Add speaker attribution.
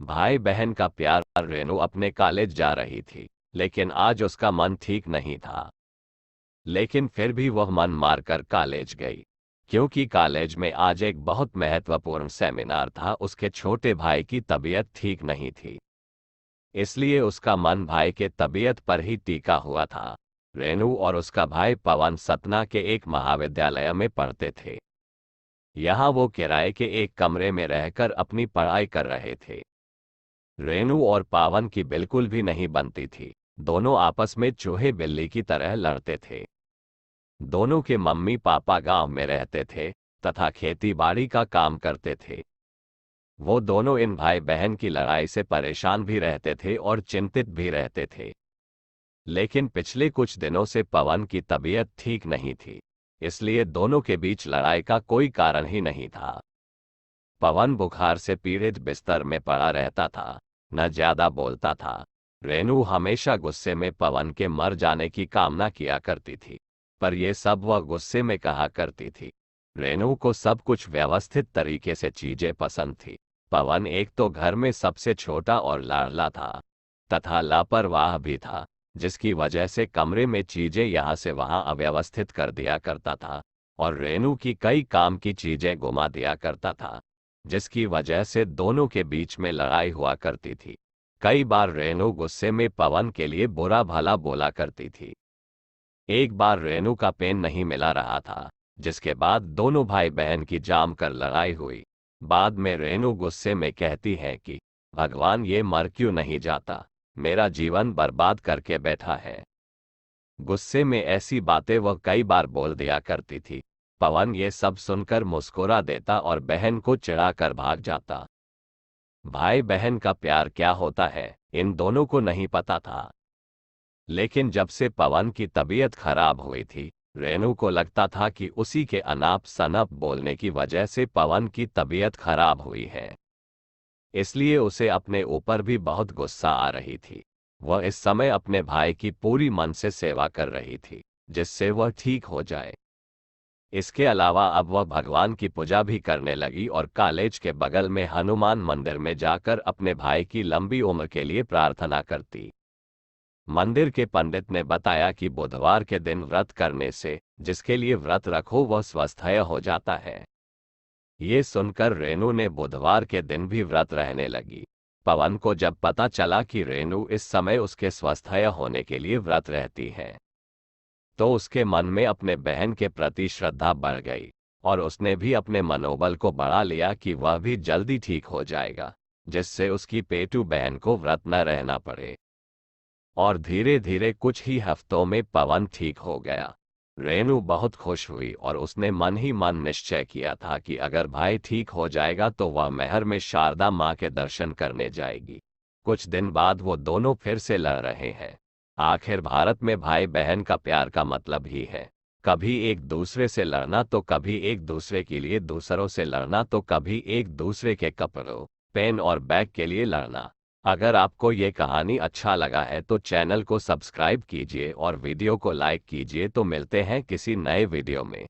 Speaker 1: भाई बहन का प्यार। रेनू अपने कॉलेज जा रही थी, लेकिन आज उसका मन ठीक नहीं था। लेकिन फिर भी वह मन मारकर कॉलेज गई, क्योंकि कॉलेज में आज एक बहुत महत्वपूर्ण सेमिनार था। उसके छोटे भाई की तबीयत ठीक नहीं थी, इसलिए उसका मन भाई के तबीयत पर ही टिका हुआ था। रेनू और उसका भाई पवन सतना के एक महाविद्यालय में पढ़ते थे। यहाँ वो किराए के एक कमरे में रहकर अपनी पढ़ाई कर रहे थे। रेनू और पावन की बिल्कुल भी नहीं बनती थी। दोनों आपस में चूहे बिल्ली की तरह लड़ते थे। दोनों के मम्मी पापा गांव में रहते थे तथा खेती बाड़ी का काम करते थे। वो दोनों इन भाई बहन की लड़ाई से परेशान भी रहते थे और चिंतित भी रहते थे। लेकिन पिछले कुछ दिनों से पवन की तबीयत ठीक नहीं थी, इसलिए दोनों के बीच लड़ाई का कोई कारण ही नहीं था। पवन बुखार से पीड़ित बिस्तर में पड़ा रहता था, न ज्यादा बोलता था। रेनू हमेशा गुस्से में पवन के मर जाने की कामना किया करती थी, पर यह सब वह गुस्से में कहा करती थी। रेनू को सब कुछ व्यवस्थित तरीके से चीजें पसंद थी। पवन एक तो घर में सबसे छोटा और लाडला था, तथा लापरवाह भी था, जिसकी वजह से कमरे में चीजें यहाँ से वहां अव्यवस्थित कर दिया करता था और रेनू की कई काम की चीजें गुमा दिया करता था, जिसकी वजह से दोनों के बीच में लड़ाई हुआ करती थी। कई बार रेनू गुस्से में पवन के लिए बुरा भला बोला करती थी। एक बार रेनू का पेन नहीं मिला रहा था, जिसके बाद दोनों भाई बहन की जाम कर लड़ाई हुई। बाद में रेनू गुस्से में कहती है कि भगवान, ये मर क्यों नहीं जाता, मेरा जीवन बर्बाद करके बैठा है। गुस्से में ऐसी बातें वह कई बार बोल दिया करती थी। पवन ये सब सुनकर मुस्कुरा देता और बहन को चिढ़ाकर भाग जाता। भाई बहन का प्यार क्या होता है, इन दोनों को नहीं पता था। लेकिन जब से पवन की तबीयत खराब हुई थी, रेनू को लगता था कि उसी के अनाप शनाप बोलने की वजह से पवन की तबीयत खराब हुई है। इसलिए उसे अपने ऊपर भी बहुत गुस्सा आ रही थी। वह इस समय अपने भाई की पूरी मन से सेवा कर रही थी, जिससे वह ठीक हो जाए। इसके अलावा अब वह भगवान की पूजा भी करने लगी और कॉलेज के बगल में हनुमान मंदिर में जाकर अपने भाई की लंबी उम्र के लिए प्रार्थना करती। मंदिर के पंडित ने बताया कि बुधवार के दिन व्रत करने से जिसके लिए व्रत रखो वह स्वस्थ हो जाता है। ये सुनकर रेनू ने बुधवार के दिन भी व्रत रहने लगी। पवन को जब पता चला कि रेनू इस समय उसके स्वस्थ होने के लिए व्रत रहती है, तो उसके मन में अपने बहन के प्रति श्रद्धा बढ़ गई और उसने भी अपने मनोबल को बढ़ा लिया कि वह भी जल्दी ठीक हो जाएगा, जिससे उसकी पेटू बहन को व्रत न रहना पड़े। और धीरे धीरे कुछ ही हफ्तों में पवन ठीक हो गया। रेनू बहुत खुश हुई और उसने मन ही मन निश्चय किया था कि अगर भाई ठीक हो जाएगा तो वह मैहर में शारदा माँ के दर्शन करने जाएगी। कुछ दिन बाद वो दोनों फिर से लड़ रहे हैं। आखिर भारत में भाई बहन का प्यार का मतलब ही है कभी एक दूसरे से लड़ना, तो कभी एक दूसरे के लिए दूसरों से लड़ना, तो कभी एक दूसरे के कपड़ों, पेन और बैग के लिए लड़ना। अगर आपको ये कहानी अच्छा लगा है तो चैनल को सब्सक्राइब कीजिए और वीडियो को लाइक कीजिए। तो मिलते हैं किसी नए वीडियो में।